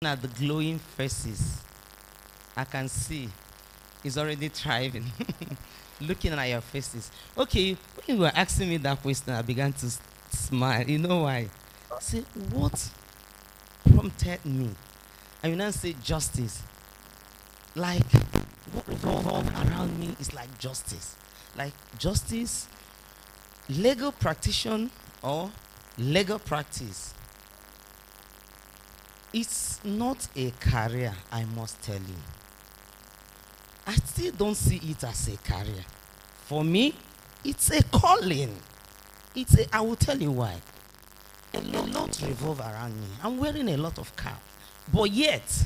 At the glowing faces, I can see it's already thriving. Looking at your faces. Okay, when you were asking me that question, I began to smile. You know why? Say, what prompted me? I will not say justice. Like, what revolved around me is like justice. Like, justice, legal practitioner, or legal practice. It's not a career, I must tell you. I still don't see it as a career. For me, it's a calling. I will tell you why. A lot revolve around me. I'm wearing a lot of cap. But yet,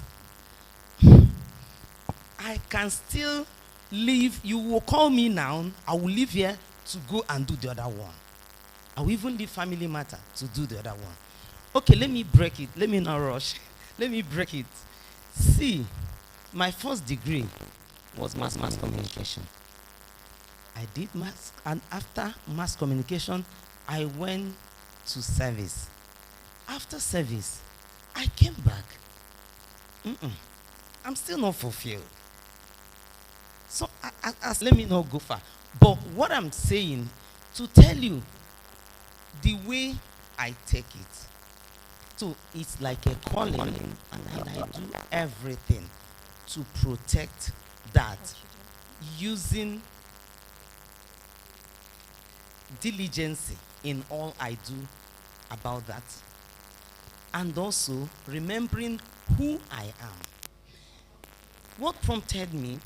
I can still leave. You will call me now. I will leave here to go and do the other one. I will even leave family matter to do the other one. Okay, let me break it. Let me not rush. Let me break it. See, my first degree was mass communication. I did mass, and after mass communication, I went to service. After service, I came back. I'm still not fulfilled. So, let me not go far. But what I'm saying, to tell you the way I take it. So it's like a calling, and I do everything to protect that using diligence in all I do about that, and also remembering who I am. What prompted me?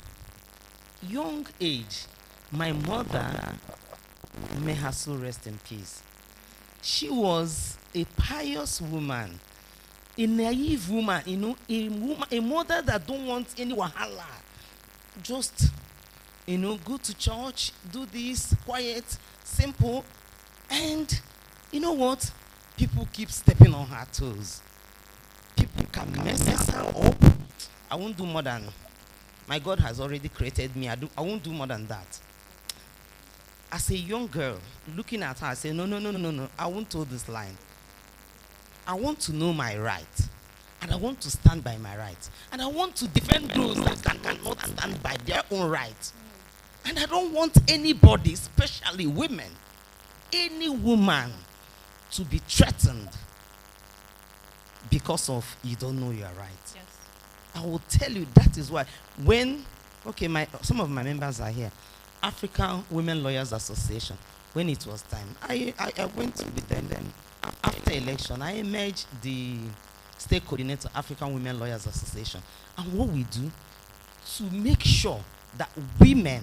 Young age, my mother, may her soul rest in peace. She was a pious woman, a naive woman, a mother that don't want any wahala. Just, go to church, do this, quiet, simple. And you know what? People keep stepping on her toes. People can mess her up. I won't do more than, my God has already created me. I won't do more than that. As a young girl, looking at her, I say, no, I won't hold this line. I want to know my right. And I want to stand by my right. And I want to defend those that cannot stand by their own right. And I don't want anybody, especially women, any woman, to be threatened because of you don't know your right. Yes. I will tell you that is why some of my members are here. African Women Lawyers Association. When it was time, I went with them. Then after election, I emerged the state coordinator, African Women Lawyers Association. And what we do to make sure that women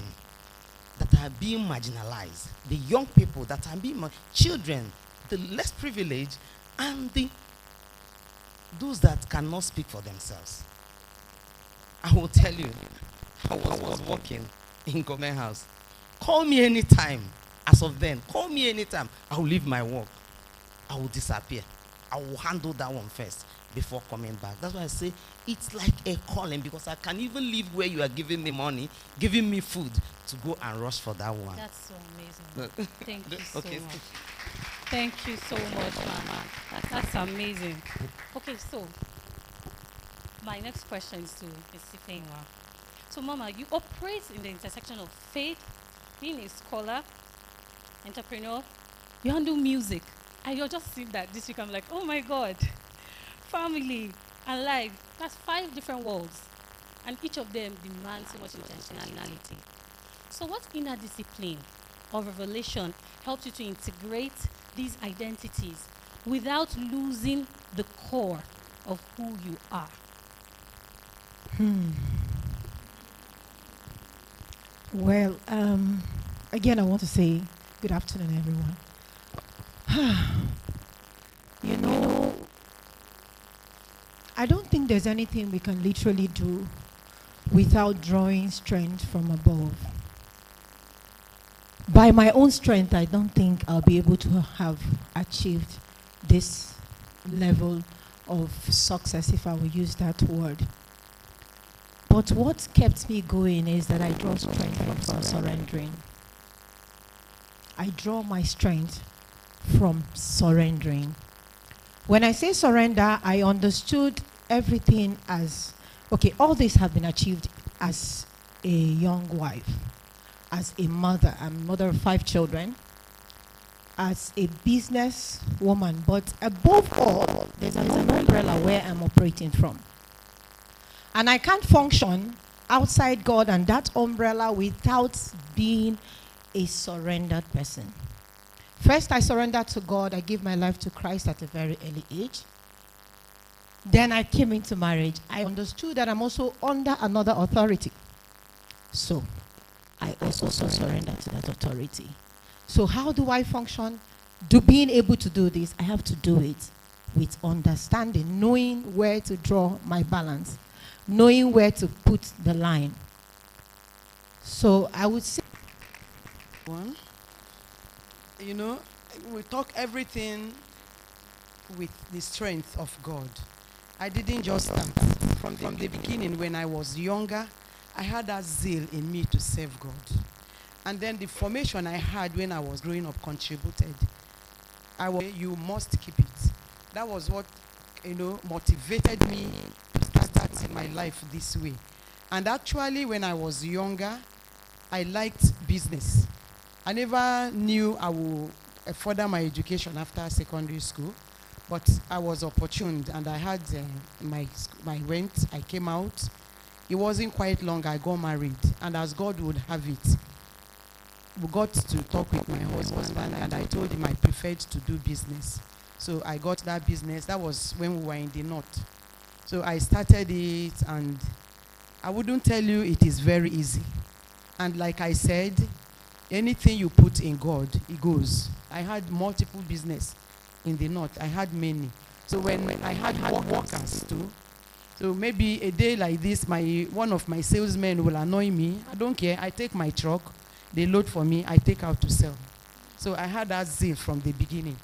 that are being marginalized, the young people that are being children, the less privileged, and those that cannot speak for themselves. I will tell you, I was working in government house. Call me anytime. As of then, call me anytime. I will leave my work. I will disappear. I will handle that one first before coming back. That's why I say it's like a calling, because I can even leave where you are giving me money, giving me food, to go and rush for that one. That's so amazing. Thank you so much. Thank you so much, Mama. That's amazing. Okay, so my next question is to Ms. Ifeanyiwa. So, Mama, you operate in the intersection of faith, being a scholar, entrepreneur, you handle music. And you're just seeing that this week, I'm like, oh my God, family and life, that's 5 different worlds. And each of them demands so much intentionality. So what inner discipline or revelation helps you to integrate these identities without losing the core of who you are? Well, again, I want to say good afternoon, everyone. I don't think there's anything we can literally do without drawing strength from above. By my own strength, I don't think I'll be able to have achieved this level of success, if I will use that word. But what kept me going is that I draw strength from surrendering. I draw my strength from surrendering. When I say surrender, I understood everything as, okay, all this have been achieved as a young wife, as a mother. I'm a mother of 5 children, as a business woman, but above all, there's an umbrella where I'm operating from. And I can't function outside God and that umbrella without being a surrendered person. First, I surrendered to God. I gave my life to Christ at a very early age. Then I came into marriage. I understood that I'm also under another authority. So I also surrendered to that authority. So how do I function? Being able to do this, I have to do it with understanding, knowing where to draw my balance, knowing where to put the line. So I would say, one, we talk everything with the strength of God. I didn't just start. From the beginning, when I was younger, I had that zeal in me to serve God. And then the formation I had when I was growing up contributed. You must keep it. That was what, motivated me to start my life this way. And actually, when I was younger, I liked business. I never knew I would further my education after secondary school, but I was opportuned and I had my rent. I came out. It wasn't quite long, I got married, and as God would have it, we got to talk with my husband, and I told him I preferred to do business. So I got that business. That was when we were in the north. So I started it, and I wouldn't tell you it is very easy. And like I said, anything you put in God, it goes. I had multiple business in the north. I had many. So when I had workers too, so maybe a day like this, one of my salesmen will annoy me. I don't care. I take my truck, they load for me, I take out to sell. So I had that zeal from the beginning.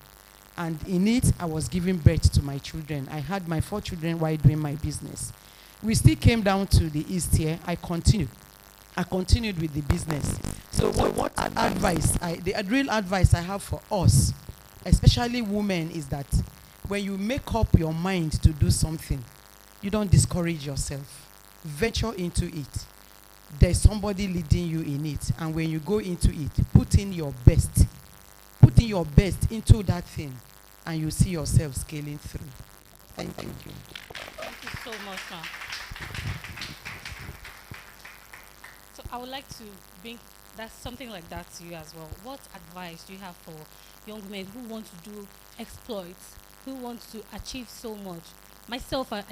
And in it, I was giving birth to my children. I had my 4 children while doing my business. We still came down to the east here. I continued with the business. So what advice, the real advice I have for us, especially women, is that when you make up your mind to do something, you don't discourage yourself. Venture into it. There's somebody leading you in it. And when you go into it, put in your best. Put in your best into that thing, and you see yourself scaling through. Thank you. Thank you so much, ma'am. So I would like to bring something like that to you as well. What advice do you have for young men who want to do exploits, who want to achieve so much? Myself, I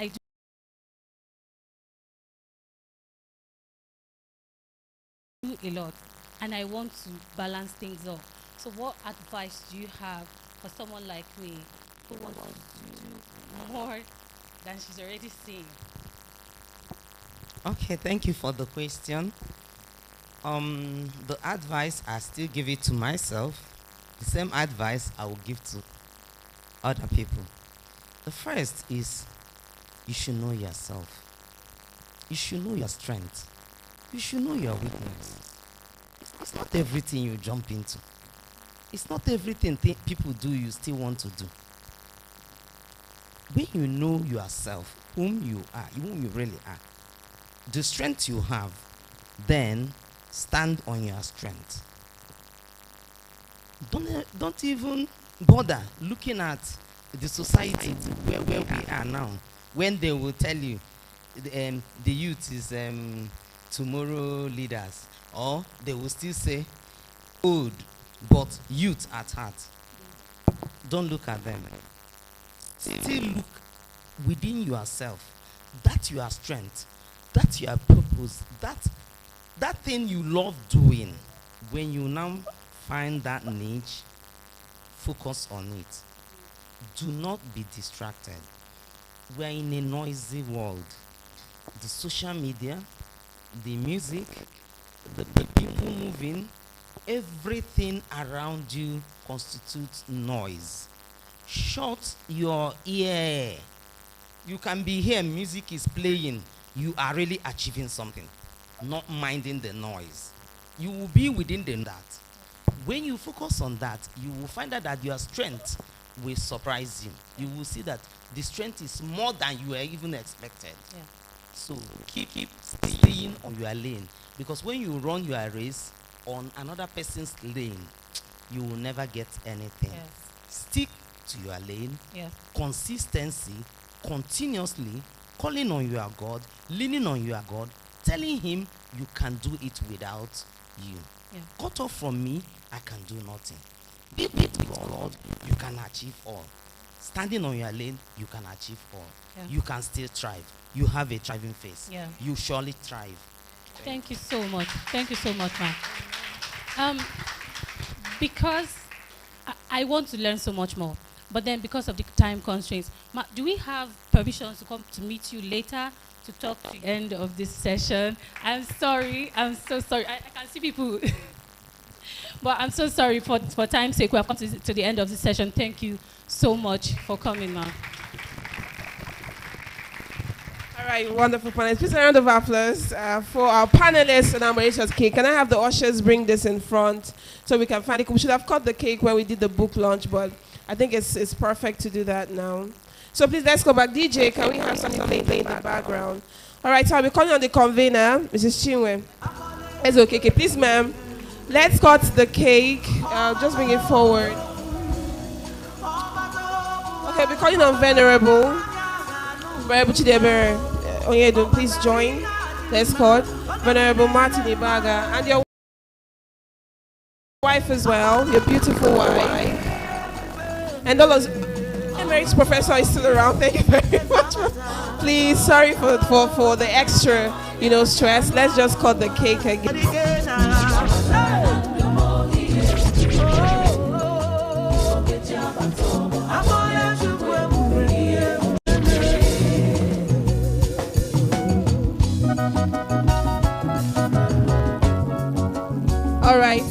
do a lot, and I want to balance things up. So what advice do you have for someone like me who wants to do more than she's already seeing? Okay, thank you for the question. The advice, I still give it to myself. The same advice I will give to other people. The first is, you should know yourself. You should know your strength. You should know your weakness. It's not everything you jump into. It's not everything people do you still want to do. When you know yourself, whom you are, whom you really are, the strength you have, then stand on your strength. Don't even bother looking at the society where we are now, when they will tell you the youth is tomorrow leaders, or they will still say old but youth at heart. Don't look at them. Still look within yourself. That's your strength. That's your purpose. That thing you love doing. When you now find that niche, focus on it. Do not be distracted. We are in a noisy world. The social media, the music, the people moving, everything around you constitutes noise. Shut your ear. You can be here, music is playing. You are really achieving something, not minding the noise. You will be within that. When you focus on that, you will find out that your strength will surprise you. You will see that The strength is more than you were even expected. Yeah. So keep staying on your lane, because when you run your race on another person's lane, you will never get anything. Yes. Stick to your lane. Yes. Consistency, continuously calling on your God, leaning on your God, telling him you can do it without you. Yeah. Cut off from me, I can do nothing. Be with God, you can achieve all. Standing on your lane, you can achieve all. Yeah. You can still thrive. You have a thriving face. Yeah. You surely thrive. Thank you so much. Thank you so much, ma'am. Because I want to learn so much more, but then because of the time constraints, do we have permissions to come to meet you later to talk to the end of this session? I'm sorry. I'm so sorry. I can see people. But I'm so sorry for time's sake. We have come to the end of this session. Thank you so much for coming, ma'am. All right, wonderful panelists. Please a round of applause for our panelists and our Mauritius cake. Can I have the ushers bring this in front so we can find it? We should have cut the cake when we did the book launch, but I think it's perfect to do that now. So please, let's go back. DJ, can we have something playing in the background? All right, so I'll be calling on the convener, Mrs. Chinwe. Let's go, okay. Please, ma'am, let's cut the cake. Just bring it forward. Okay, we're calling on Venerable. Venerable Chidebere Onyedun, please join. Let's call Venerable Martin Ibaga and your wife as well, your beautiful wife. And all those emeritus professor is still around. Thank you very much. Please, sorry for the extra, stress. Let's just cut the cake again. All right.